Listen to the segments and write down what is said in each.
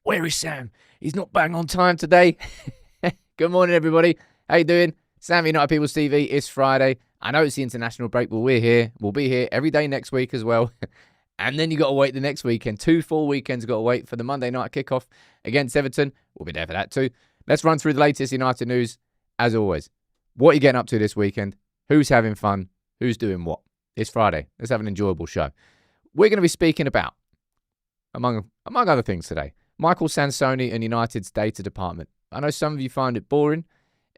Where is Sam? He's not bang on time today. Good morning, everybody. How you doing? Sam, United People's TV. It's Friday. I know it's the international break, but we're here. We'll be here every day next week as well. And then you got to wait the next weekend. 2 full weekends got to wait for the Monday night kickoff against Everton. We'll be there for that too. Let's run through the latest United news, as always. What are you getting up to this weekend? Who's having fun? Who's doing what? It's Friday. Let's have an enjoyable show. We're going to be speaking about, among other things today, Michael Sansoni and United's data department. I know some of you find it boring,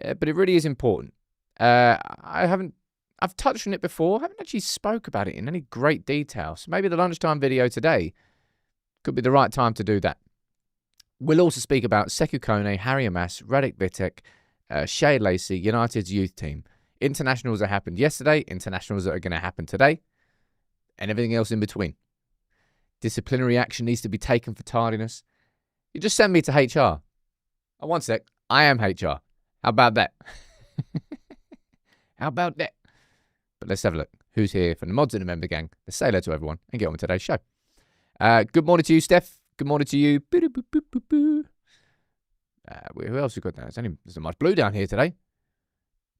but it really is important. I've touched on it before. I haven't actually spoke about it in any great detail. So maybe the lunchtime video today could be the right time to do that. We'll also speak about Sekou Kone, Harry Amas, Radek Vitek, Shay Lacey, United's youth team. Internationals that happened yesterday, internationals that are going to happen today, and everything else in between. Disciplinary action needs to be taken for tardiness. You just send me to HR. Oh, one sec. I am HR. How about that? How about that? But let's have a look. Who's here from the mods and the member gang? Let's say hello to everyone and get on with today's show. Good morning to you, Steph. Good morning to you. Who else we got now? There's not much blue down here today.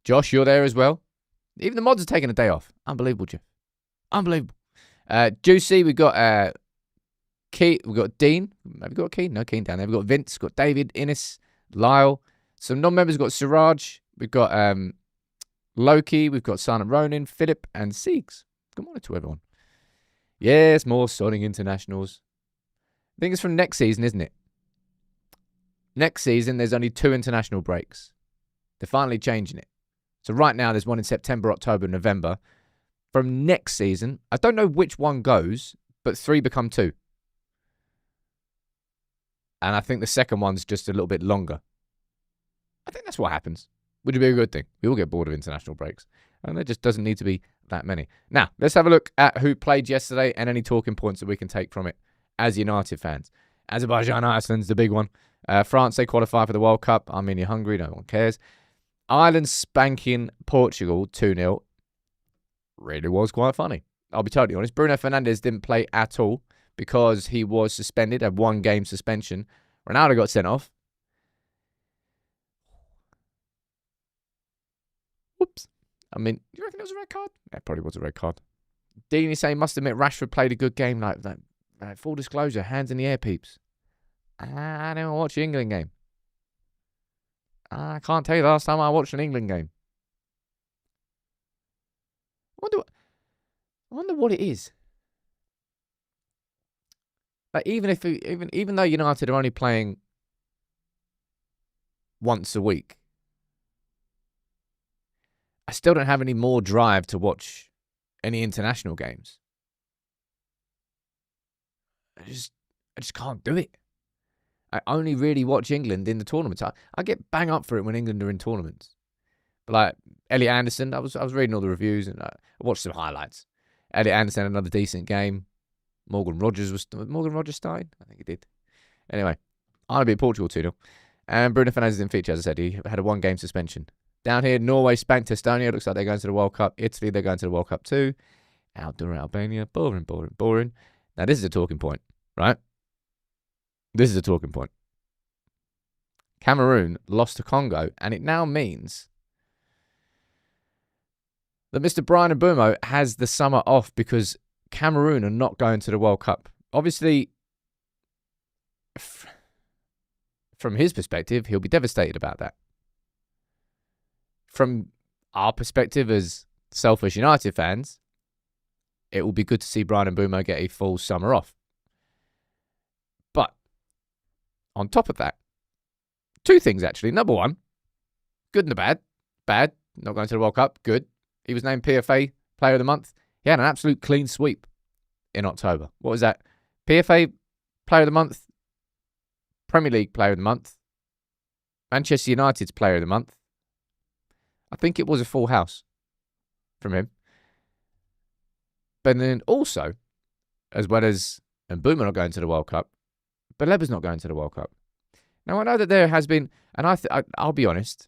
Josh, you're there as well. Even the mods are taking a day off. Unbelievable, Jeff. Unbelievable. Juicy, we've got Keith, we've got Dean. Have we got Keith? No, Keith down there. We've got Vince, got David, Innes, Lyle. Some non-members, we've got Siraj. We've got Loki. We've got Silent Ronin, Philip, and Siegs. Good morning to everyone. Yes, more Sonic Internationals. I think it's from next season, isn't it? Next season, there's only 2 international breaks. They're finally changing it. So right now, there's one in September, October, and November. From next season, I don't know which one goes, but 3 become 2. And I think the second one's just a little bit longer. I think that's what happens. Would it be a good thing? We all get bored of international breaks. And there just doesn't need to be that many. Now, let's have a look at who played yesterday and any talking points that we can take from it as United fans. Azerbaijan, Iceland's the big one. France, they qualify for the World Cup. Armenia, Hungary, no one cares. Ireland spanking Portugal 2-0. Really was quite funny. I'll be totally honest. Bruno Fernandes didn't play at all because he was suspended, had 1 game suspension. Ronaldo got sent off. Whoops. I mean, you reckon it was a red card? Yeah, it probably was a red card. Dean is saying, must admit, Rashford played a good game. Like full disclosure, hands in the air, peeps. I didn't watch the England game. I can't tell you the last time I watched an England game. I wonder what it is. Like even though United are only playing once a week, I still don't have any more drive to watch any international games. I just can't do it. I only really watch England in the tournaments. I get bang up for it when England are in tournaments. But like Elliot Anderson, I was reading all the reviews and I watched some highlights. Elliot Anderson had another decent game. Morgan Rogers starting? I think he did. Anyway, I'll be at Portugal 2-0. And Bruno Fernandes didn't feature, as I said. He had a 1-game suspension. Down here, Norway spanked Estonia. Looks like they're going to the World Cup. Italy, they're going to the World Cup too. Outdoor Albania. Boring. Now, this is a talking point, right? This is a talking point. Cameroon lost to Congo, and it now means that Mr. Brian Mbeumo has the summer off because Cameroon are not going to the World Cup. Obviously, from his perspective, he'll be devastated about that. From our perspective as selfish United fans, it will be good to see Brian Mbeumo get a full summer off. But on top of that, 2 things actually. Number 1, good and the bad. Bad, not going to the World Cup. Good. He was named PFA Player of the Month. He had an absolute clean sweep in October. What was that? PFA Player of the Month, Premier League Player of the Month, Manchester United's Player of the Month. I think it was a full house from him. But then also, as well as Mbeumo not going to the World Cup, Baleba's not going to the World Cup. Now, I know that there has been, and I'll be honest,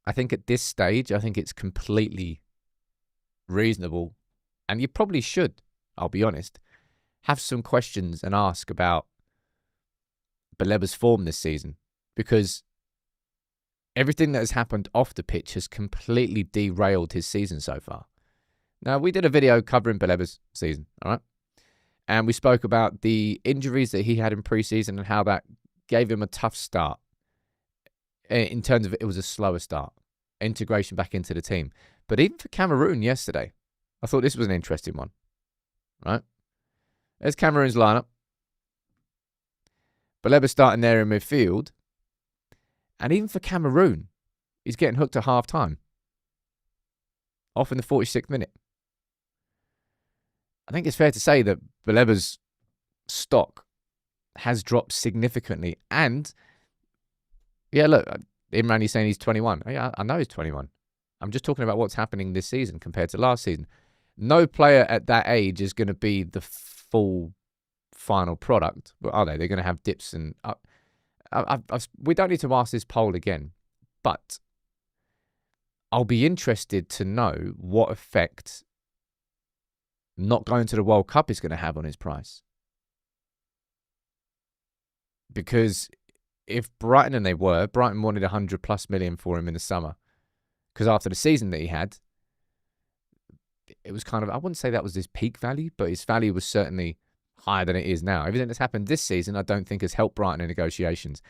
I think at this stage, I think it's completely reasonable, and you probably should, I'll be honest, have some questions and ask about Baleba's form this season, because everything that has happened off the pitch has completely derailed his season so far. Now, we did a video covering Baleba's season, all right? And we spoke about the injuries that he had in pre-season and how that gave him a tough start. In terms of it was a slower start. Integration back into the team. But even for Cameroon yesterday, I thought this was an interesting one, right? There's Cameroon's lineup. Baleba starting there in midfield. And even for Cameroon, he's getting hooked at half-time. Off in the 46th minute. I think it's fair to say that Baleba's stock has dropped significantly. And, yeah, look, Imran, he's saying he's 21. Yeah, I know he's 21. I'm just talking about what's happening this season compared to last season. No player at that age is going to be the full final product, are they? They're going to have dips and up. We don't need to ask this poll again, but I'll be interested to know what effect not going to the World Cup is going to have on his price. Because if Brighton wanted 100+ million for him in the summer, because after the season that he had, it was kind of, I wouldn't say that was his peak value, but his value was certainly higher than it is now. Everything that's happened this season, I don't think has helped Brighton in negotiations.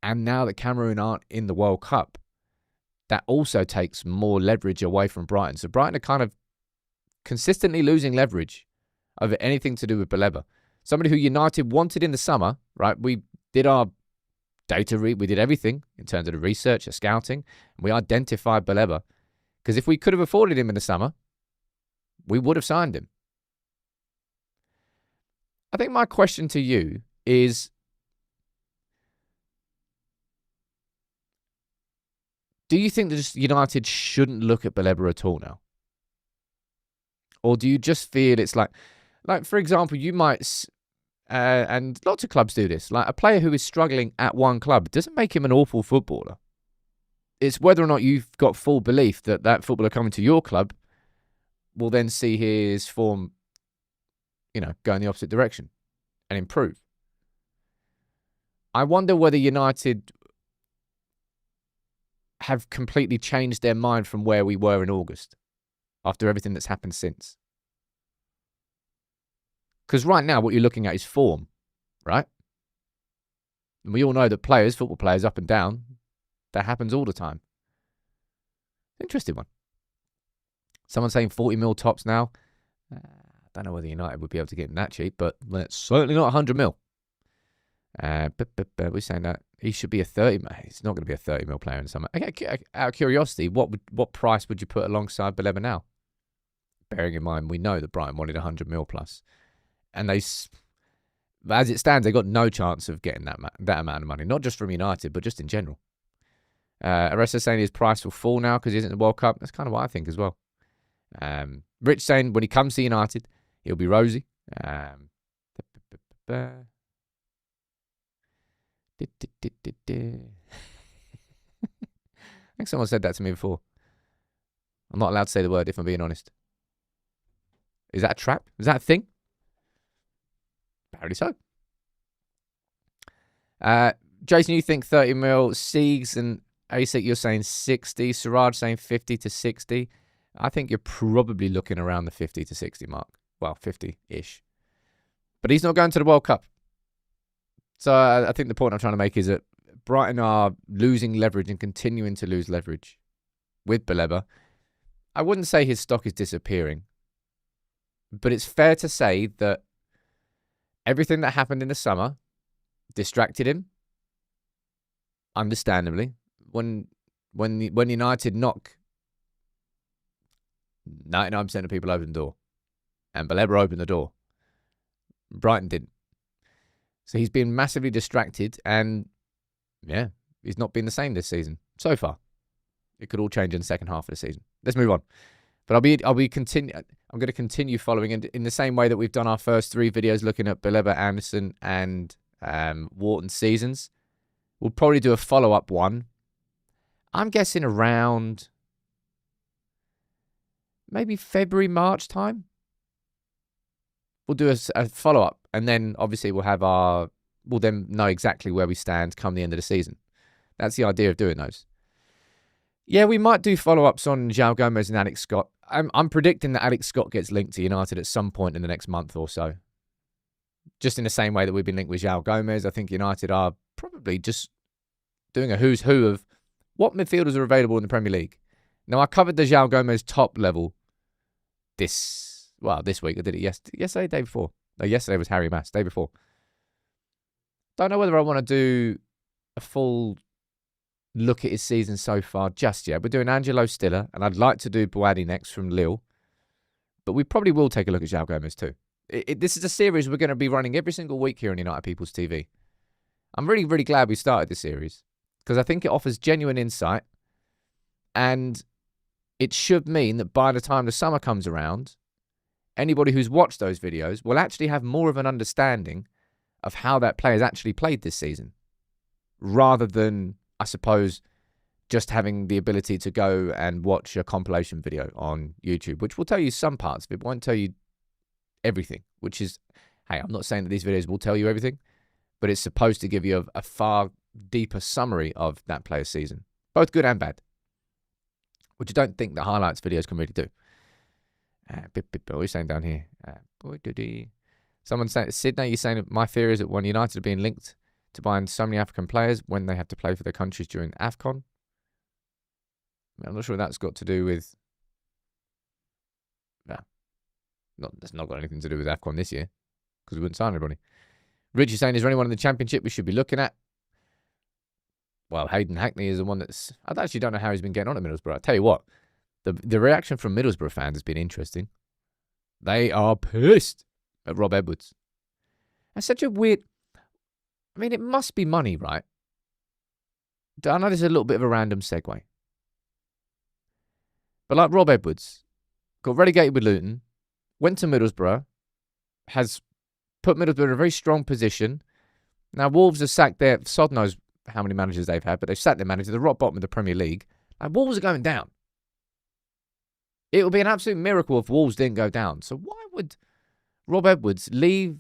And now that Cameroon aren't in the World Cup, that also takes more leverage away from Brighton. So Brighton are kind of consistently losing leverage over anything to do with Baleba. Somebody who United wanted in the summer, right? We did our data read, we did everything in terms of the research, the scouting, and we identified Baleba. Because if we could have afforded him in the summer, we would have signed him. I think my question to you is, do you think that United shouldn't look at Baleba at all now? Or do you just feel it's like for example, you might, and lots of clubs do this, like a player who is struggling at one club doesn't make him an awful footballer. It's whether or not you've got full belief that that footballer coming to your club will then see his form, go in the opposite direction and improve. I wonder whether United have completely changed their mind from where we were in August after everything that's happened since. Because right now what you're looking at is form, right? And we all know that football players up and down, that happens all the time. Interesting one. Someone saying 40 mil tops now. I don't know whether United would be able to get him that cheap, but it's certainly not 100 mil. But we're saying that he should be a 30 mil. He's not going to be a 30 mil player in summer. Okay, out of curiosity, what price would you put alongside Baleba now? Bearing in mind, we know that Brighton wanted 100 mil plus. And as it stands, they got no chance of getting that amount of money. Not just from United, but just in general. Aresta saying his price will fall now because he isn't in the World Cup. That's kind of what I think as well. Rich saying when he comes to United, he'll be rosy. I think someone said that to me before. I'm not allowed to say the word if I'm being honest. Is that a trap? Is that a thing? Apparently so. Jason, you think 30 mil. Siegs and ASIC, you're saying 60. Siraj saying 50 to 60. I think you're probably looking around the 50 to 60 mark. Well, 50-ish. But he's not going to the World Cup. So I think the point I'm trying to make is that Brighton are losing leverage and continuing to lose leverage with Baleba. I wouldn't say his stock is disappearing. But it's fair to say that everything that happened in the summer distracted him. Understandably. When United knock, 99% of people open the door. And Baleba opened the door. Brighton didn't. So he's been massively distracted and, yeah, he's not been the same this season so far. It could all change in the second half of the season. Let's move on. But I'm going to continue following in the same way that we've done our first 3 videos looking at Baleba, Anderson and Wharton's seasons. We'll probably do a follow-up one. I'm guessing around maybe February, March time. We'll do a follow-up. And then, obviously, we'll have our we'll then know exactly where we stand come the end of the season. That's the idea of doing those. Yeah, we might do follow-ups on João Gomez and Alex Scott. I'm predicting that Alex Scott gets linked to United at some point in the next month or so. Just in the same way that we've been linked with João Gomez, I think United are probably just doing a who's who of what midfielders are available in the Premier League. Now, I covered the João Gomez top level this week. I did it yesterday, day before. No, yesterday was Harry Mass, day before. Don't know whether I want to do a full look at his season so far just yet. We're doing Angelo Stiller, and I'd like to do Boadi next from Lille. But we probably will take a look at João Gomez too. This is a series we're going to be running every single week here on United People's TV. I'm really, really glad we started this series because I think it offers genuine insight, and it should mean that by the time the summer comes around, anybody who's watched those videos will actually have more of an understanding of how that player's actually played this season, rather than, I suppose, just having the ability to go and watch a compilation video on YouTube, which will tell you some parts of it, but won't tell you everything, which is, hey, I'm not saying that these videos will tell you everything, but it's supposed to give you a far deeper summary of that player's season, both good and bad, which I don't think the highlights videos can really do. What are you saying down here? Someone saying, Sydney, you're saying my theory is that when United are being linked to buying so many African players when they have to play for their countries during AFCON. I'm not sure that's got to do with... That's not got anything to do with AFCON this year, because we wouldn't sign anybody. Richie saying, is there anyone in the Championship we should be looking at? Well, Hayden Hackney is the one that's... I actually don't know how he's been getting on at Middlesbrough. I tell you what, the reaction from Middlesbrough fans has been interesting. They are pissed at Rob Edwards. That's such a weird... I mean, it must be money, right? I know this is a little bit of a random segue. But like Rob Edwards, got relegated with Luton, went to Middlesbrough, has put Middlesbrough in a very strong position. Now, Wolves have sacked their... Sod knows how many managers they've had, but they've sacked their manager. They're rock bottom of the Premier League. Like, Wolves are going down. It would be an absolute miracle if Wolves didn't go down. So why would Rob Edwards leave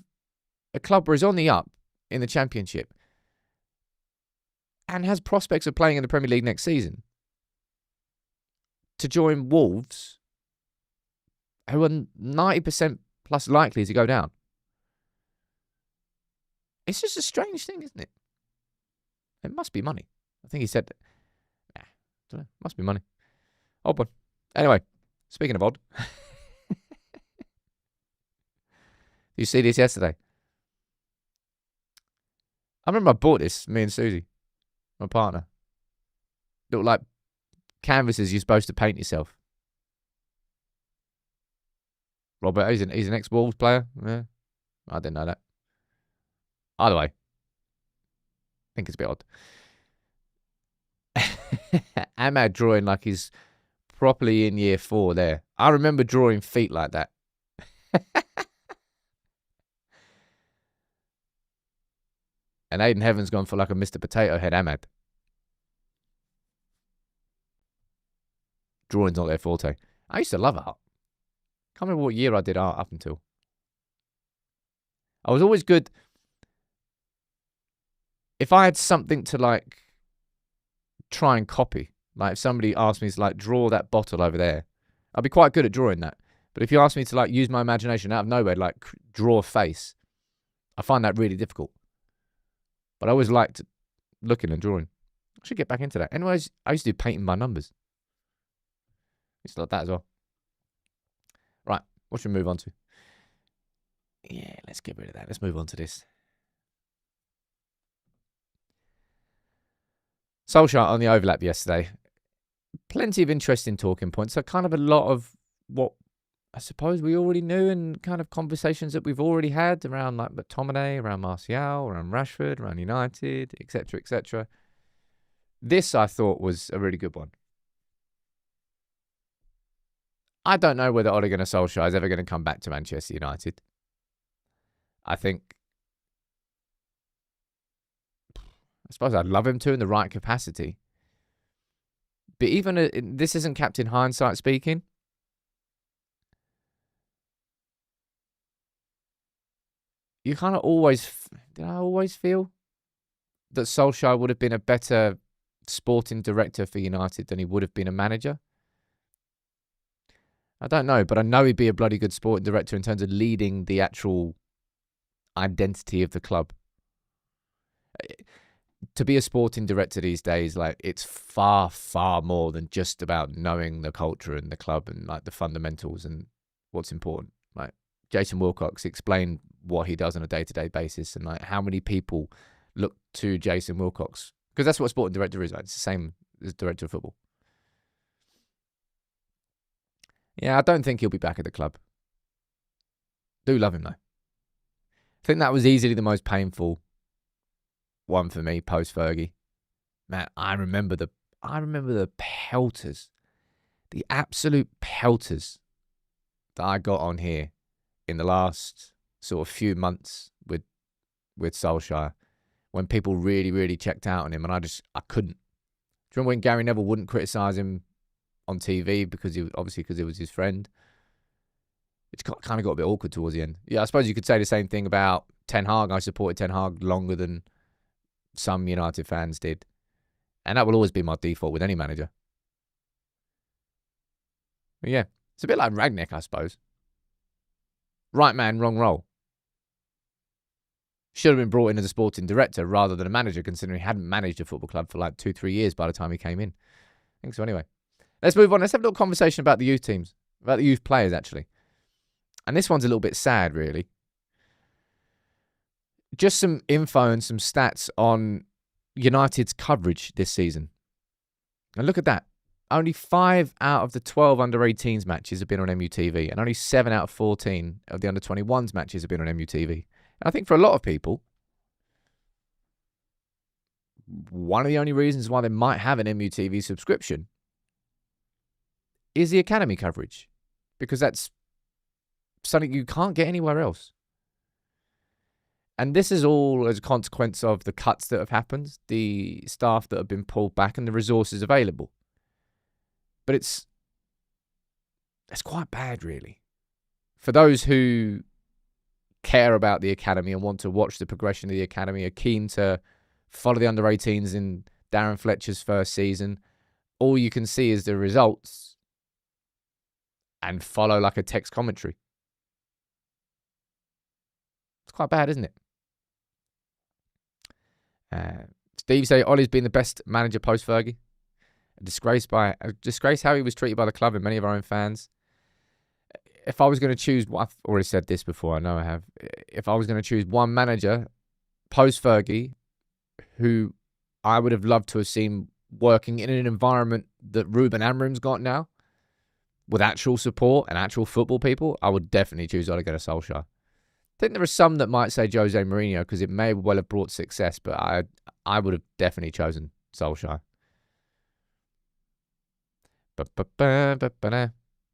a club where he's on the up in the Championship and has prospects of playing in the Premier League next season to join Wolves, who are 90% plus likely to go down? It's just a strange thing, isn't it? It must be money. I think he said, don't know, must be money. Odd one. Anyway, speaking of odd, you see this yesterday? I remember I bought this, me and Susie, my partner. Looked like canvases you're supposed to paint yourself. Robert, he's an ex-Wolves player. Yeah, I didn't know that. Either way, I think it's a bit odd. Ahmad drawing like he's properly in year 4 there. I remember drawing feet like that. And Aiden Heaven's gone for like a Mr. Potato Head Ahmad. Drawing's not their forte. I used to love art. Can't remember what year I did art up until. I was always good. If I had something to like try and copy, like if somebody asked me to like draw that bottle over there, I'd be quite good at drawing that. But if you ask me to like use my imagination out of nowhere, like draw a face, I find that really difficult. But I always liked looking and drawing. I should get back into that. Anyways, I used to do painting by numbers. It's like that as well. Right, what should we move on to? Yeah, let's get rid of that. Let's move on to this. Solskjaer on the overlap yesterday. Plenty of interesting talking points. So kind of a lot of what I suppose we already knew, and kind of conversations that we've already had around like McTominay, around Martial, around Rashford, around United, etc., etc. This I thought was a really good one. I don't know whether Ole Gunnar Solskjaer is ever going to come back to Manchester United. I suppose I'd love him to in the right capacity. But even this isn't Captain Hindsight speaking. You kind of always... did I always feel that Solskjaer would have been a better sporting director for United than he would have been a manager? I don't know, but I know he'd be a bloody good sporting director in terms of leading the actual identity of the club. To be a sporting director these days, like, it's far, far more than just about knowing the culture and the club and like the fundamentals and what's important. Like, Jason Wilcox explained what he does on a day-to-day basis and like how many people look to Jason Wilcox, because that's what a sporting director is. Like, it's the same as director of football. Yeah, I don't think he'll be back at the club. Do love him though. I think that was easily the most painful one for me post Fergie. Man, I remember the pelters, the absolute pelters that I got on here in the last sort of few months with Solskjaer, when people really, really checked out on him, and I couldn't. Do you remember when Gary Neville wouldn't criticise him on TV because he was his friend? It's kind of got a bit awkward towards the end. Yeah, I suppose you could say the same thing about Ten Hag. I supported Ten Hag longer than some United fans did. And that will always be my default with any manager. But yeah, it's a bit like Rangnick, I suppose. Right man, wrong role. Should have been brought in as a sporting director rather than a manager, considering he hadn't managed a football club for like 2-3 years by the time he came in. I think so anyway. Let's move on. Let's have a little conversation about the youth teams. About the youth players, actually. And this one's a little bit sad, really. Just some info and some stats on United's coverage this season. And look at that. Only 5 out of the 12 under-18s matches have been on MUTV. And only 7 out of 14 of the under-21s matches have been on MUTV. And I think for a lot of people, one of the only reasons why they might have an MUTV subscription is the academy coverage. Because that's something you can't get anywhere else. And this is all as a consequence of the cuts that have happened, the staff that have been pulled back, and the resources available. But it's quite bad, really. For those who care about the academy and want to watch the progression of the academy, are keen to follow the under-18s in Darren Fletcher's first season, all you can see is the results and follow like a text commentary. It's quite bad, isn't it? Steve say Ollie's been the best manager post Fergie. A disgrace how he was treated by the club and many of our own fans. If I was going to choose, I've already said this before, I know I have. If I was going to choose one manager post Fergie who I would have loved to have seen working in an environment that Ruben Amorim's got now, with actual support and actual football people, I would definitely choose Ole Gunnar Solskjaer. I think there are some that might say Jose Mourinho because it may well have brought success, but I would have definitely chosen Solskjaer.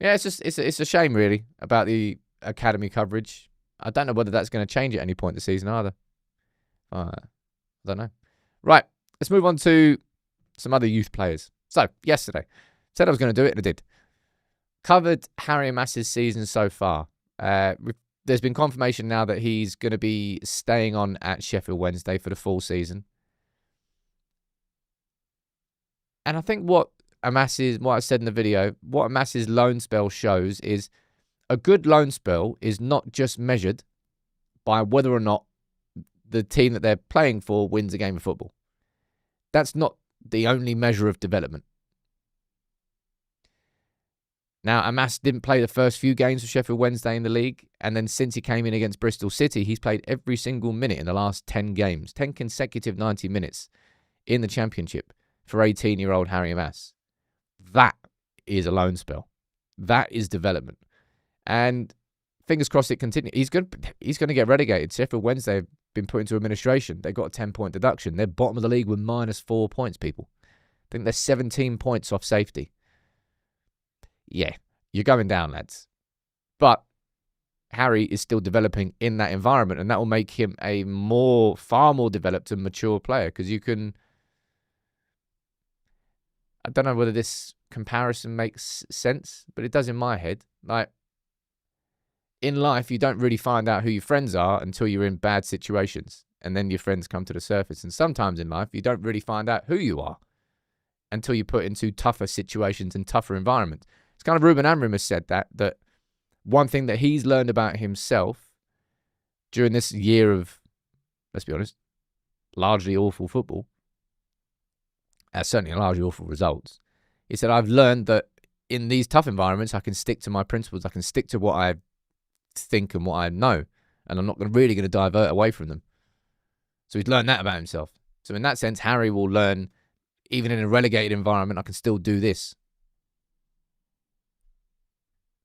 Yeah, it's a shame really about the academy coverage. I don't know whether that's going to change at any point this season either. I don't know. Right, let's move on to some other youth players. So yesterday, said I was going to do it, and I did. Covered Harry Mass's season so far. There's been confirmation now that he's going to be staying on at Sheffield Wednesday for the full season. And I think what I said in the video, what Amass's loan spell shows is a good loan spell is not just measured by whether or not the team that they're playing for wins a game of football. That's not the only measure of development. Now, Amass didn't play the first few games of Sheffield Wednesday in the league, and then since he came in against Bristol City, he's played every single minute in the last 10 games, 10 consecutive 90 minutes in the Championship for 18-year-old Harry Amass. That is a loan spell. That is development. And fingers crossed it continues. He's going to get relegated. Sheffield Wednesday have been put into administration. They've got a 10-point deduction. They're bottom of the league with -4 points, people. I think they're 17 points off safety. Yeah, you're going down, lads. But Harry is still developing in that environment, and that will make him a far more developed and mature player, because you can... I don't know whether this comparison makes sense, but it does in my head. Like, in life, you don't really find out who your friends are until you're in bad situations. and then your friends come to the surface. And sometimes in life, you don't really find out who you are until you put into tougher situations and tougher environments. It's kind of Ruben Amorim has said that one thing that he's learned about himself during this year of, let's be honest, largely awful football, certainly largely awful results, he said, I've learned that in these tough environments, I can stick to my principles. I can stick to what I think and what I know, and I'm not really going to divert away from them. So he's learned that about himself. So in that sense, Harry will learn, even in a relegated environment, I can still do this.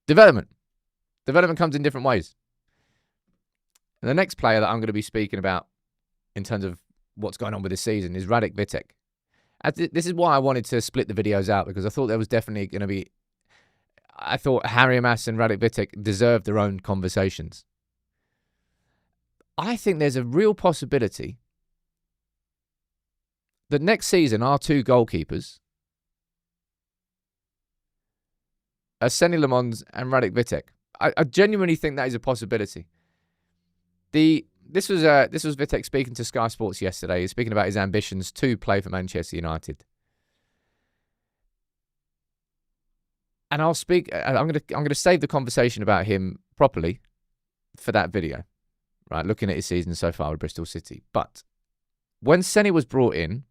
Development. Development comes in different ways. And the next player that I'm going to be speaking about in terms of what's going on with this season is Radek Vitek. This is why I wanted to split the videos out, because I thought there was definitely going to be... I thought Harry Mass and Radek Vitek deserved their own conversations. I think there's a real possibility that next season our two goalkeepers are Senny Lamons and Radek Vitek. I genuinely think that is a possibility. This was Vitek speaking to Sky Sports yesterday. He's speaking about his ambitions to play for Manchester United. And I'm going to save the conversation about him properly for that video, right? Looking at his season so far with Bristol City. But when Senny was brought in,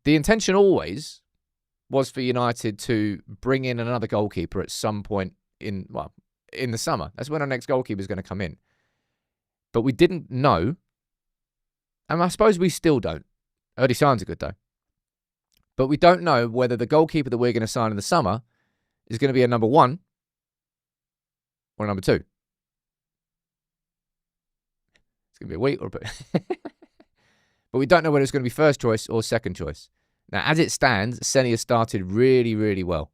the intention always was for United to bring in another goalkeeper at some point in the summer. That's when our next goalkeeper is going to come in. But we didn't know, and I suppose we still don't. Early signs are good though. But we don't know whether the goalkeeper that we're going to sign in the summer is going to be a number 1 or a number 2. It's going to be a week or a bit. But we don't know whether it's going to be first choice or second choice. Now, as it stands, Senny has started really, really well.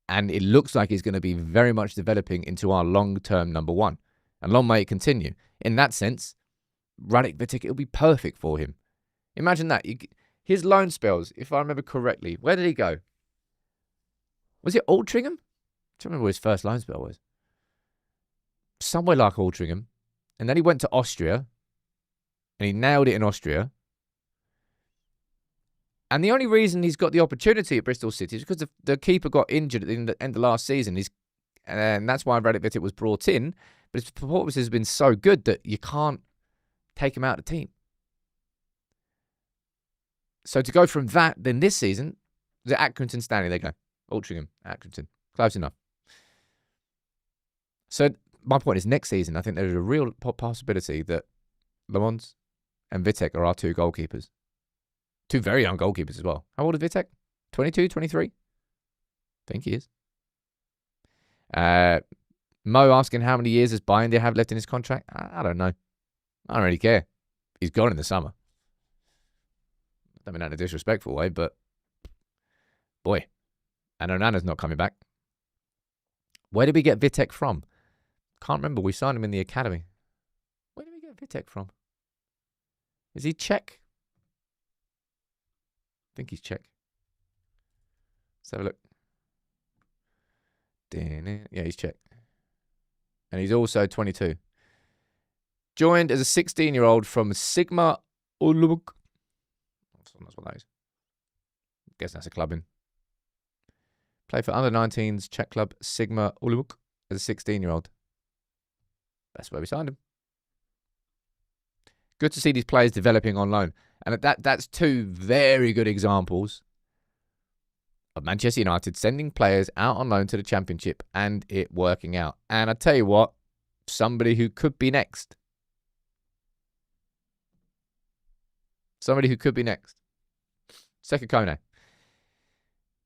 And it looks like he's going to be very much developing into our long-term number 1. And long may it continue. In that sense, Radek Vitek, it'll be perfect for him. Imagine that. His loan spells, if I remember correctly, where did he go? Was it Altrincham? I don't remember what his first loan spell was. Somewhere like Altrincham. And then he went to Austria. And he nailed it in Austria. And the only reason he's got the opportunity at Bristol City is because the keeper got injured at the end of last season. And that's why Radek Vitek was brought in. But his performance has been so good that you can't take him out of the team. So to go from that, then this season, the Accrington Stanley, there you go. Altrincham, Accrington. Close enough. So my point is, next season, I think there's a real possibility that Lamons and Vitek are our two goalkeepers. Two very young goalkeepers as well. How old is Vitek? 22, 23? I think he is. Mo asking how many years does Binder have left in his contract? I don't know. I don't really care. He's gone in the summer. I mean that in a disrespectful way, but boy. And Onana's not coming back. Where did we get Vitek from? Can't remember. We signed him in the academy. Where did we get Vitek from? Is he Czech? I think he's Czech. Let's have a look. Yeah, he's Czech. And he's also 22. Joined as a 16-year-old from Sigma Olomouc. That's what that is. I guess that's a club in. Played for under-19s Czech club Sigma Olomouc as a 16-year-old. That's where we signed him. Good to see these players developing on loan. And that's two very good examples of Manchester United sending players out on loan to the Championship and it working out. And I tell you what, somebody who could be next. Somebody who could be next. Sekou Kone.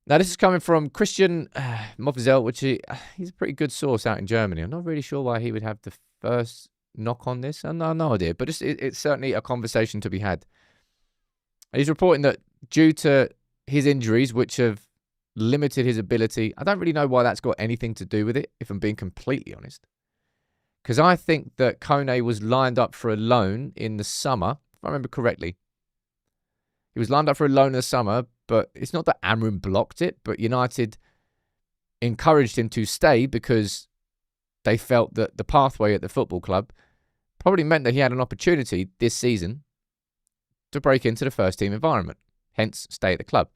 Now, this is coming from Christian Mofzel, which he's a pretty good source out in Germany. I'm not really sure why he would have the first knock on this. I have no idea, but it's certainly a conversation to be had. He's reporting that due to his injuries, which have limited his ability, I don't really know why that's got anything to do with it, if I'm being completely honest. Because I think that Kone was lined up for a loan in the summer, if I remember correctly. He was lined up for a loan in the summer, but it's not that Amorim blocked it, but United encouraged him to stay because they felt that the pathway at the football club probably meant that he had an opportunity this season to break into the first team environment, hence stay at the club.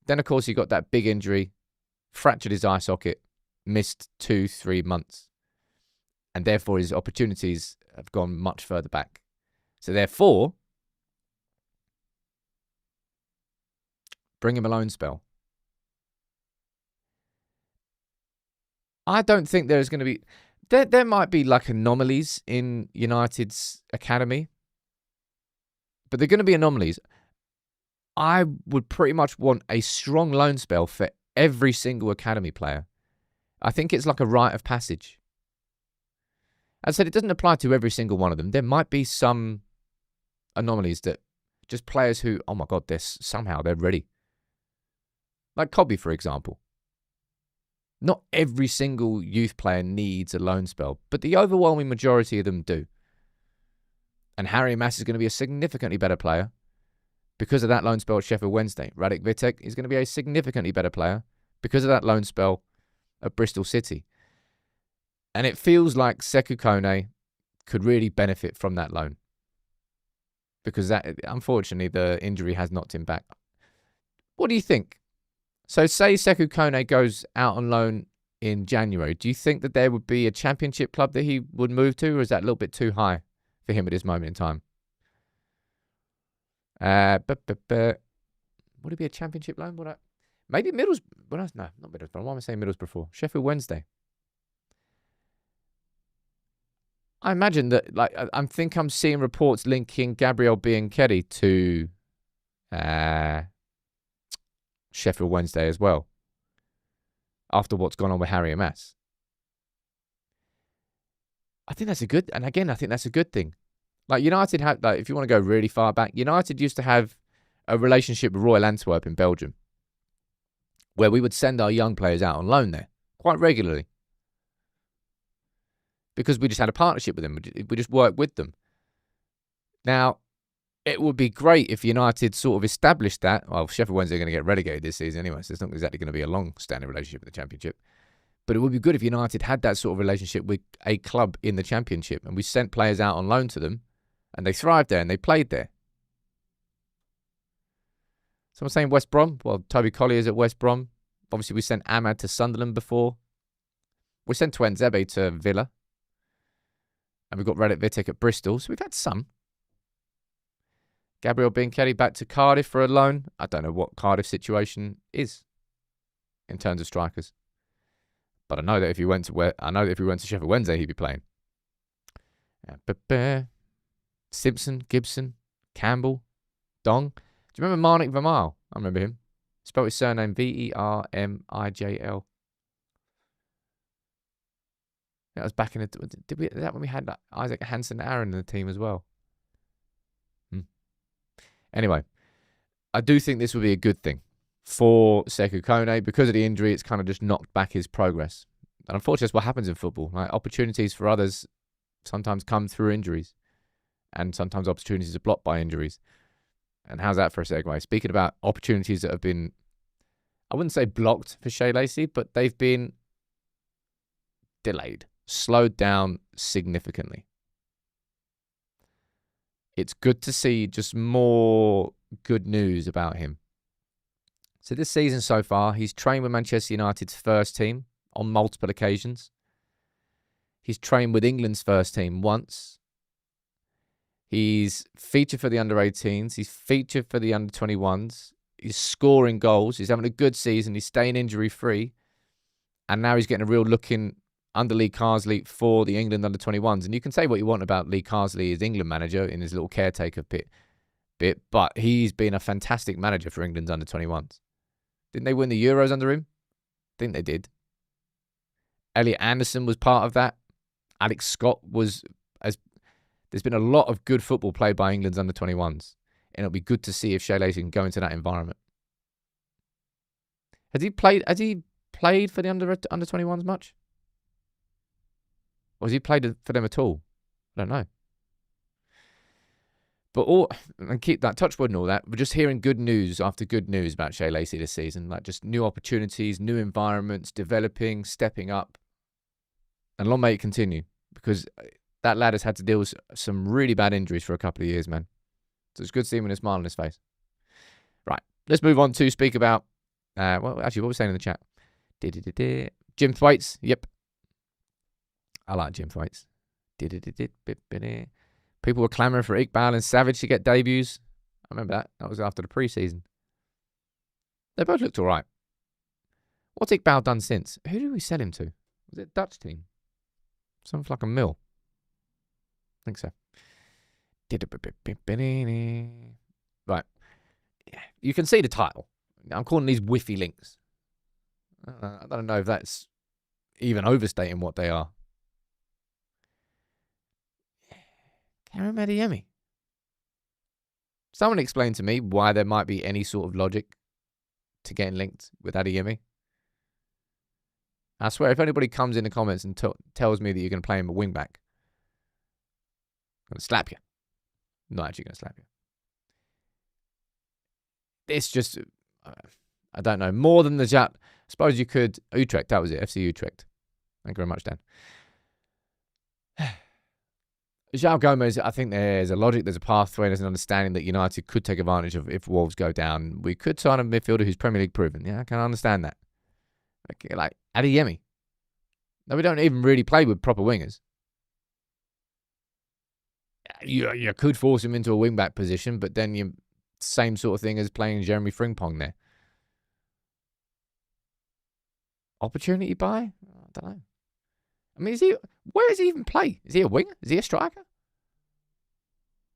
Then, of course, he got that big injury, fractured his eye socket, missed 2-3 months. And therefore, his opportunities have gone much further back. So therefore, bring him a loan spell. I don't think there's going to be... There might be like anomalies in United's academy, but they're going to be anomalies. I would pretty much want a strong loan spell for every single academy player. I think it's like a rite of passage. As I said, it doesn't apply to every single one of them. There might be some anomalies that just players who, oh my God, somehow they're ready. Like Cobby, for example. Not every single youth player needs a loan spell, but the overwhelming majority of them do. And Harry Mass is going to be a significantly better player because of that loan spell at Sheffield Wednesday. Radek Vitek is going to be a significantly better player because of that loan spell at Bristol City. And it feels like Sekou Kone could really benefit from that loan because that, unfortunately, the injury has knocked him back. What do you think? So say Sekou Kone goes out on loan in January. Do you think that there would be a championship club that he would move to, or is that a little bit too high for him at this moment in time? Would it be a championship loan? Maybe Middlesbrough. No, not Middlesbrough. Why am I saying Middlesbrough for? Sheffield Wednesday. I imagine that, I'm seeing reports linking Gabriel Bianchetti to Sheffield Wednesday as well, after what's gone on with Harry Mass. I think that's a good, and again, I think that's a good thing. Like United had, if you want to go really far back, United used to have a relationship with Royal Antwerp in Belgium, where we would send our young players out on loan there quite regularly. Because we just had a partnership with them. We just worked with them. Now, it would be great if United sort of established that. Well, Sheffield Wednesday are going to get relegated this season anyway, so it's not exactly going to be a long-standing relationship in the Championship. But it would be good if United had that sort of relationship with a club in the Championship, and we sent players out on loan to them, and they thrived there, and they played there. Someone saying West Brom. Well, Toby Collier's at West Brom. Obviously, we sent Ahmad to Sunderland before. We sent Twenzebe to Villa. And we've got Radek Vitek at Bristol, so we've had some. Gabriel Bianchetti back to Cardiff for a loan. I don't know what Cardiff's situation is in terms of strikers, but I know that if he went to Sheffield Wednesday, he'd be playing. Simpson, Gibson, Campbell, Dong. Do you remember Marnik Vermael? I remember him. Spelled his surname Vermijl. That was back in the... Is that when we had Isaac Hansen-Aaron in the team as well? Anyway, I do think this would be a good thing for Sekou Kone. Because of the injury, it's kind of just knocked back his progress. And unfortunately, that's what happens in football. Like, opportunities for others sometimes come through injuries. And sometimes opportunities are blocked by injuries. And how's that for a segue? Speaking about opportunities that have been, I wouldn't say blocked for Shay Lacey, but they've been delayed. Slowed down significantly. It's good to see just more good news about him. So this season so far, he's trained with Manchester United's first team on multiple occasions. He's trained with England's first team once. He's featured for the under-18s. He's featured for the under-21s. He's scoring goals. He's having a good season. He's staying injury-free. And now he's getting a real look in under Lee Carsley for the England under-21s. And you can say what you want about Lee Carsley as England manager in his little caretaker bit, but he's been a fantastic manager for England's under-21s. Didn't they win the Euros under him? I think they did. Elliot Anderson was part of that. Alex Scott was... There's been a lot of good football played by England's under-21s, and it'll be good to see if Shay Lacey can go into that environment. Has he played for the under-21s much? Or has he played for them at all? I don't know. But and keep that touch wood and all that, we're just hearing good news after good news about Shay Lacey this season. Like just new opportunities, new environments, developing, stepping up. And long may it continue, because that lad has had to deal with some really bad injuries for a couple of years, man. So it's good to see him with a smile on his face. Right, let's move on to speak about, well, actually, what we're saying in the chat. Jim Thwaites, yep. I like Jim Thwaites. People were clamouring for Iqbal and Savage to get debuts. I remember that. That was after the pre-season. They both looked all right. What's Iqbal done since? Who did we sell him to? Was it a Dutch team? Something like a mill. I think so. Right. You can see the title. I'm calling these Whiffy links. I don't know if that's even overstating what they are. Karim Adeyemi. Someone explain to me why there might be any sort of logic to getting linked with Adeyemi. I swear, if anybody comes in the comments and tells me that you're going to play him a wing back, I'm going to slap you. I'm not actually going to slap you. It's just, I don't know, more than the chat. I suppose you could, Utrecht, that was it, FC Utrecht. Thank you very much, Dan. João Gomez, I think there's a logic, there's a pathway, there's an understanding that United could take advantage of if Wolves go down. We could sign a midfielder who's Premier League proven. Yeah, I can understand that. Like Adeyemi. No, we don't even really play with proper wingers. You could force him into a wing-back position, but then you same sort of thing as playing Jeremy Frimpong there. Opportunity buy? I don't know. I mean, where does he even play? Is he a winger? Is he a striker?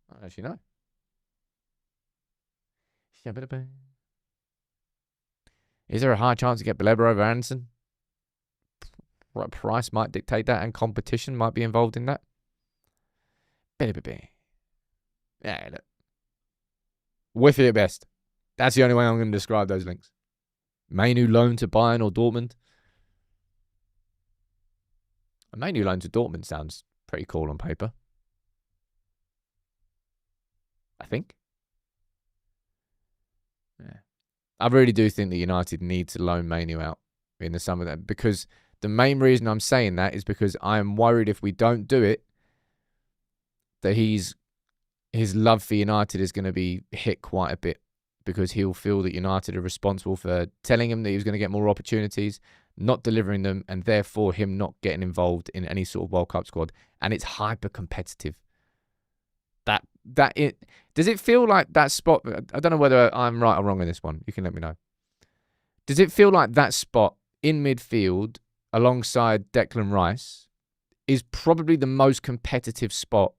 I don't actually know. Is there a high chance to get Baleba over Anderson? Price might dictate that, and competition might be involved in that. Yeah, look. Whiffy at best. That's the only way I'm going to describe those links. Mainu loan to Bayern or Dortmund. A Mainu loan to Dortmund sounds pretty cool on paper. I think. Yeah. I really do think that United need to loan Mainu out in the summer, because the main reason I'm saying that is because I'm worried if we don't do it, that his love for United is going to be hit quite a bit, because he'll feel that United are responsible for telling him that he was going to get more opportunities, not delivering them, and therefore him not getting involved in any sort of World Cup squad. And it's hyper competitive. Does it feel like that spot? I don't know whether I'm right or wrong in this one. You can let me know. Does it feel like that spot in midfield alongside Declan Rice is probably the most competitive spot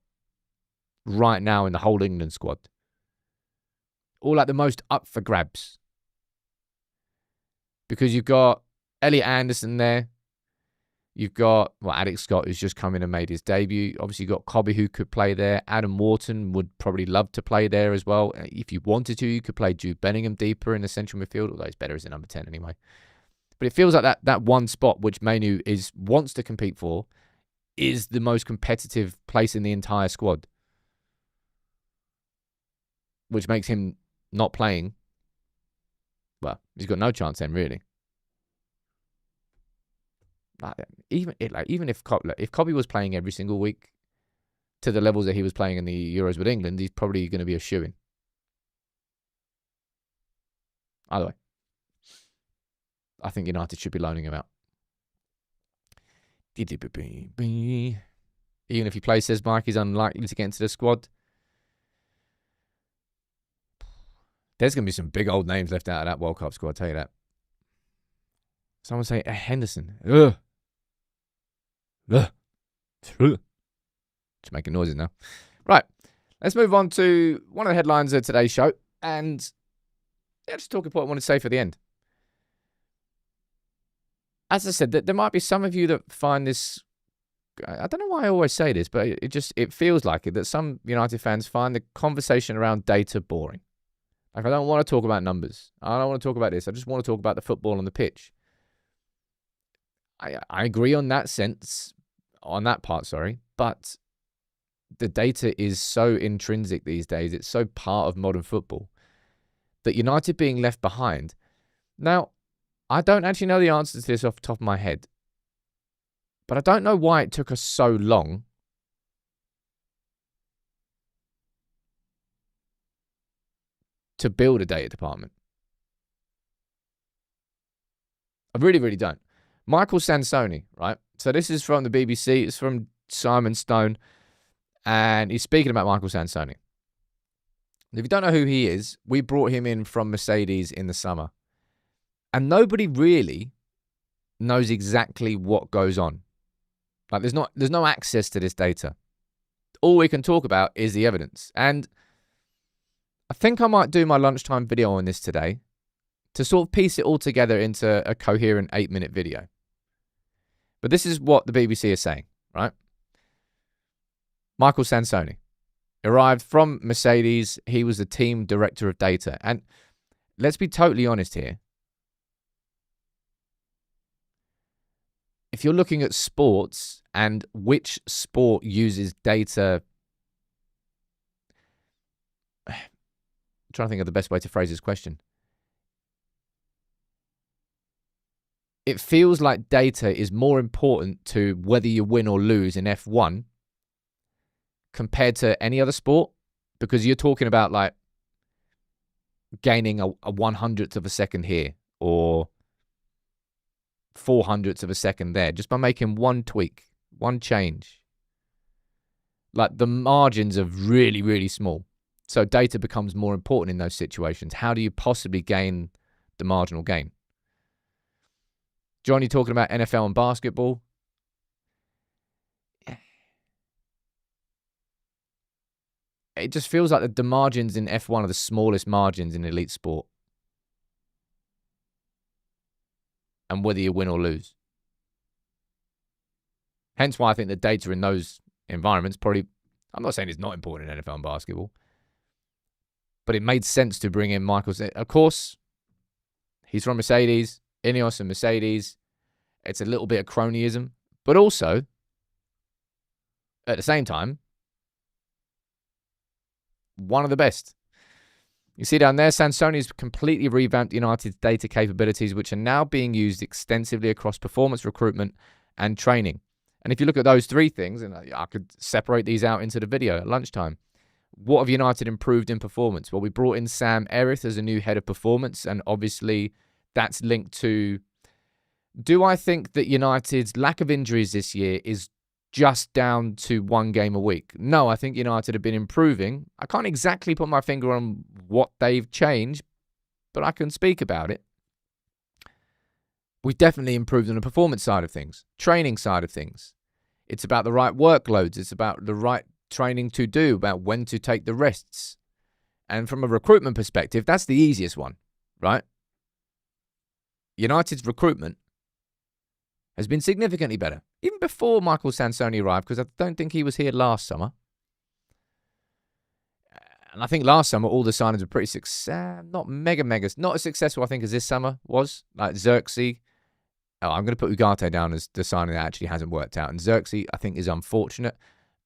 right now in the whole England squad? Or like the most up for grabs? Because you've got Elliot Anderson there. You've got, Alex Scott, who's just come in and made his debut. Obviously, you've got Cobby, who could play there. Adam Wharton would probably love to play there as well. If you wanted to, you could play Jude Bellingham deeper in the central midfield, although he's better as a number 10 anyway. But it feels like that one spot which Mainu wants to compete for is the most competitive place in the entire squad, which makes him not playing. Well, he's got no chance then, really. Even if Cobby was playing every single week to the levels that he was playing in the Euros with England, he's probably going to be a shoo-in. Either way, I think United should be loaning him out. Even if he plays, says Mike, he's unlikely to get into the squad. There's going to be some big old names left out of that World Cup squad, I'll tell you that. Someone say Henderson. Ugh. Just making noises now. Right. Let's move on to one of the headlines of today's show. And just talking about what I want to say for the end. As I said, there might be some of you that find this, I don't know why I always say this, but it feels like it, that some United fans find the conversation around data boring. Like, I don't want to talk about numbers. I don't want to talk about this. I just want to talk about the football on the pitch. I agree on that part, but the data is so intrinsic these days. It's so part of modern football that United being left behind. Now, I don't actually know the answer to this off the top of my head, but I don't know why it took us so long to build a data department. I really, really don't. Michael Sansoni, right? So this is from the BBC. It's from Simon Stone. And he's speaking about Michael Sansoni. If you don't know who he is, we brought him in from Mercedes in the summer. And nobody really knows exactly what goes on. Like there's no access to this data. All we can talk about is the evidence. And I think I might do my lunchtime video on this today to sort of piece it all together into a coherent 8-minute video. But this is what the BBC is saying, right? Michael Sansoni arrived from Mercedes. He was the team director of data. And let's be totally honest here. If you're looking at sports and which sport uses data, I'm trying to think of the best way to phrase this question. It feels like data is more important to whether you win or lose in F1 compared to any other sport, because you're talking about like gaining a 100th of a second here or 400ths of a second there just by making one tweak, one change. Like the margins are really, really small. So data becomes more important in those situations. How do you possibly gain the marginal gain? Johnny talking about NFL and basketball. It just feels like the margins in F1 are the smallest margins in elite sport. And whether you win or lose. Hence why I think the data in those environments probably, I'm not saying it's not important in NFL and basketball, but it made sense to bring in Michael. Of course, he's from Mercedes, Ineos and Mercedes. It's a little bit of cronyism, but also, at the same time, one of the best. You see down there, Sansoni's completely revamped United's data capabilities, which are now being used extensively across performance recruitment and training. And if you look at those three things, and I could separate these out into the video at lunchtime, what have United improved in performance? Well, we brought in Sam Erith as a new head of performance, and obviously that's linked to, do I think that United's lack of injuries this year is just down to one game a week? No, I think United have been improving. I can't exactly put my finger on what they've changed, but I can speak about it. We've definitely improved on the performance side of things, training side of things. It's about the right workloads. It's about the right training to do, about when to take the rests. And from a recruitment perspective, that's the easiest one, right? United's recruitment has been significantly better, even before Michael Sansoni arrived, because I don't think he was here last summer. And I think last summer, all the signings were pretty not not as successful, I think, as this summer was. Like Xerxes. Oh, I'm going to put Ugarte down as the signing that actually hasn't worked out. And Xerxes, I think, is unfortunate,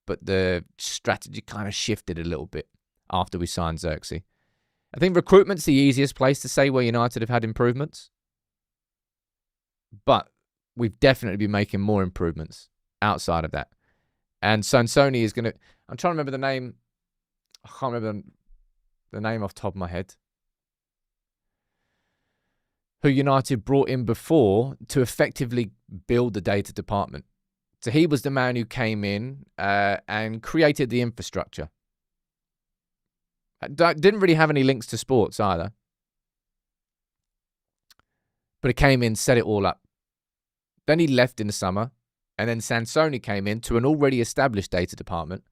but the strategy kind of shifted a little bit after we signed Xerxes. I think recruitment's the easiest place to say where United have had improvements. But we've definitely been making more improvements outside of that. And Sansoni is going to... I'm trying to remember the name. I can't remember the name off the top of my head. Who United brought in before to effectively build the data department. So he was the man who came in and created the infrastructure. Didn't really have any links to sports either. But he came in, set it all up. Then he left in the summer, and then Sansoni came in to an already established data department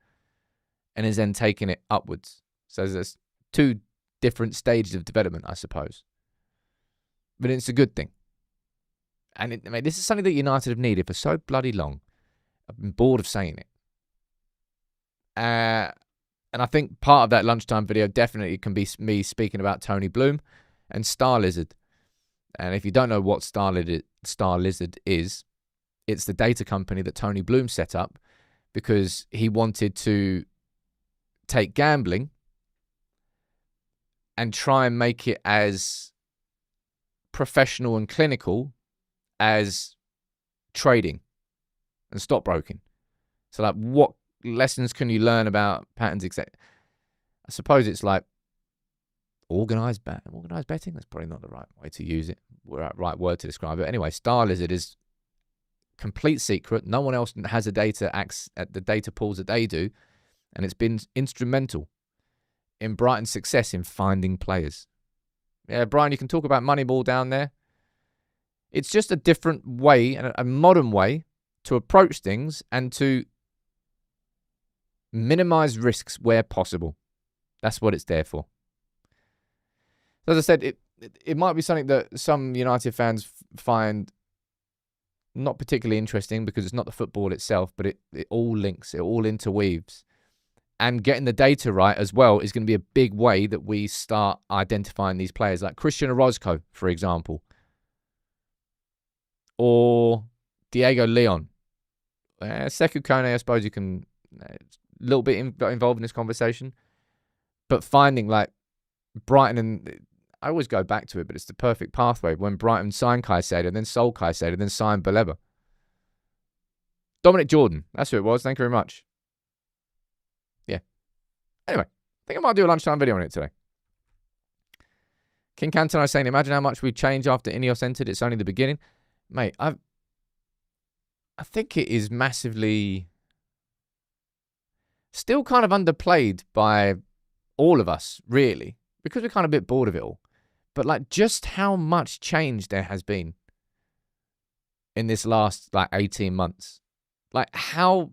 and has then taken it upwards. So there's two different stages of development, I suppose. But it's a good thing. And this is something that United have needed for so bloody long. I've been bored of saying it. And I think part of that lunchtime video definitely can be me speaking about Tony Bloom and Star Lizard. And if you don't know what Star Lizard is, it's the data company that Tony Bloom set up because he wanted to take gambling and try and make it as professional and clinical as trading and stockbroking. So, like, what lessons can you learn about patterns, etc.? I suppose it's like organised betting. That's probably not the right way to use it. Right word to describe it. Anyway, Star Lizard is complete secret. No one else has the data pools that they do, and it's been instrumental in Brighton's success in finding players. Yeah, Brian, you can talk about Moneyball down there. It's just a different way, and a modern way to approach things and to minimize risks where possible. That's what it's there for. As I said, it might be something that some United fans find not particularly interesting because it's not the football itself, but it all links, it all interweaves. And getting the data right as well is going to be a big way that we start identifying these players, like Christian Orozco, for example, or Diego Leon. Sekou Kone, I suppose you can a little bit involved in this conversation, but finding like Brighton, and I always go back to it, but it's the perfect pathway when Brighton signed Caicedo, then sold Caicedo, then signed Baleba. Dominic Jordan, that's who it was. Thank you very much. Yeah. Anyway, I think I might do a lunchtime video on it today. King Cantona is saying, imagine how much we changed after Ineos entered. It's only the beginning. Mate, I think it is massively still kind of underplayed by all of us, really, because we're kind of a bit bored of it all. But like just how much change there has been in this last like 18 months. Like how,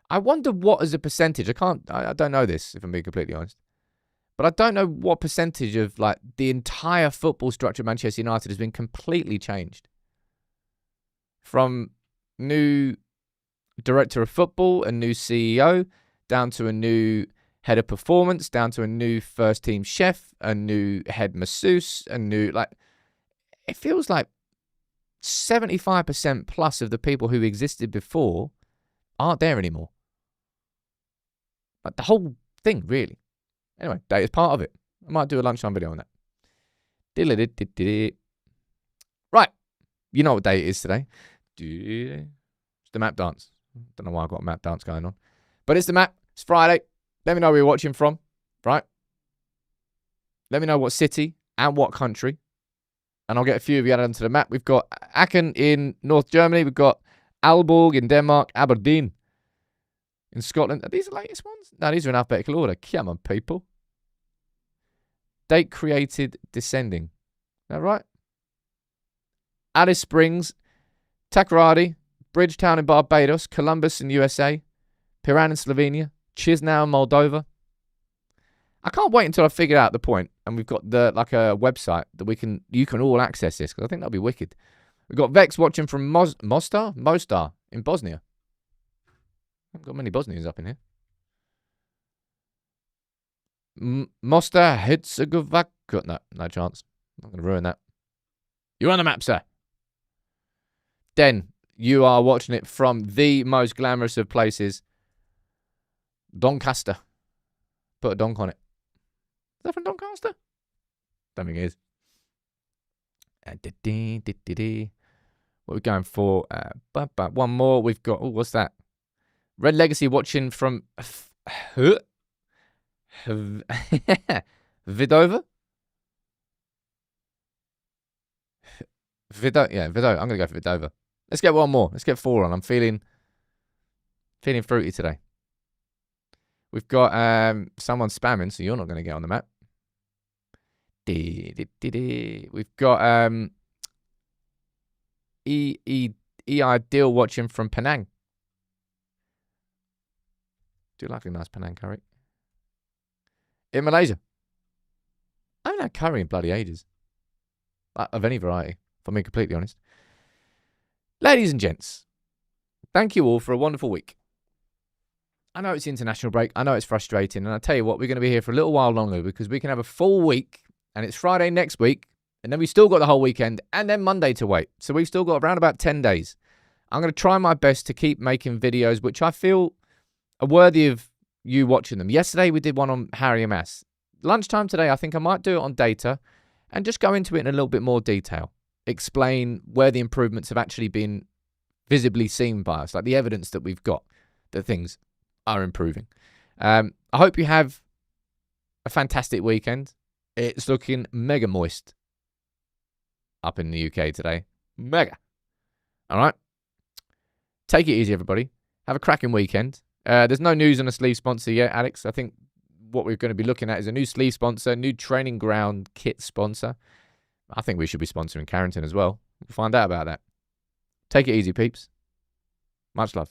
I wonder what as a percentage, I don't know this if I'm being completely honest, but I don't know what percentage of like the entire football structure of Manchester United has been completely changed. From new director of football, a new CEO, down to a new head of performance, down to a new first team chef, a new head masseuse, a new, like, it feels like 75% plus of the people who existed before aren't there anymore. Like the whole thing, really. Anyway, that is part of it. I might do a lunchtime video on that. Right. You know what day it is today. It's the map dance. Don't know why I've got a map dance going on. But it's the map. It's Friday. Let me know where you're watching from. Right? Let me know what city and what country. And I'll get a few of you added onto the map. We've got Aachen in North Germany. We've got Aalborg in Denmark. Aberdeen in Scotland. Are these the latest ones? No, these are in alphabetical order. Come on, people. Date created descending. Is that right? Alice Springs, Takoradi, Bridgetown in Barbados, Columbus in USA, Piran in Slovenia, Chisinau in Moldova. I can't wait until I figure out the point and we've got a website that you can all access this, because I think that'll be wicked. We've got Vex watching from Mostar in Bosnia. I haven't got many Bosnians up in here. Mostar Herzegovina. No chance. I'm not going to ruin that. You're on the map, sir. Den, you are watching it from the most glamorous of places, Doncaster. Put a donk on it. Is that from Doncaster? Don't think it is. What are we going for? One more. We've got, what's that? Red Legacy watching from Vidova? Vidova. I'm going to go for Vidova. Let's get one more. Let's get 4 on. I'm feeling fruity today. We've got someone spamming, so you're not going to get on the map. We've got Deal watching from Penang. Do you like a nice Penang curry? In Malaysia. I haven't had curry in bloody ages. Of any variety, if I'm being completely honest. Ladies and gents, thank you all for a wonderful week. I know it's international break. I know it's frustrating. And I tell you what, we're going to be here for a little while longer because we can have a full week and it's Friday next week. And then we still got the whole weekend and then Monday to wait. So we've still got around about 10 days. I'm going to try my best to keep making videos which I feel are worthy of you watching them. Yesterday we did one on Harry and Mass. Lunchtime today, I think I might do it on data and just go into it in a little bit more detail. Explain where the improvements have actually been visibly seen by us, like the evidence that we've got that things are improving. I hope you have a fantastic weekend. It's looking mega moist up in the UK today. Mega. All right. Take it easy, everybody. Have a cracking weekend. There's no news on a sleeve sponsor yet, Alex. I think what we're going to be looking at is a new sleeve sponsor, new training ground kit sponsor. I think we should be sponsoring Carrington as well. We'll find out about that. Take it easy, peeps. Much love.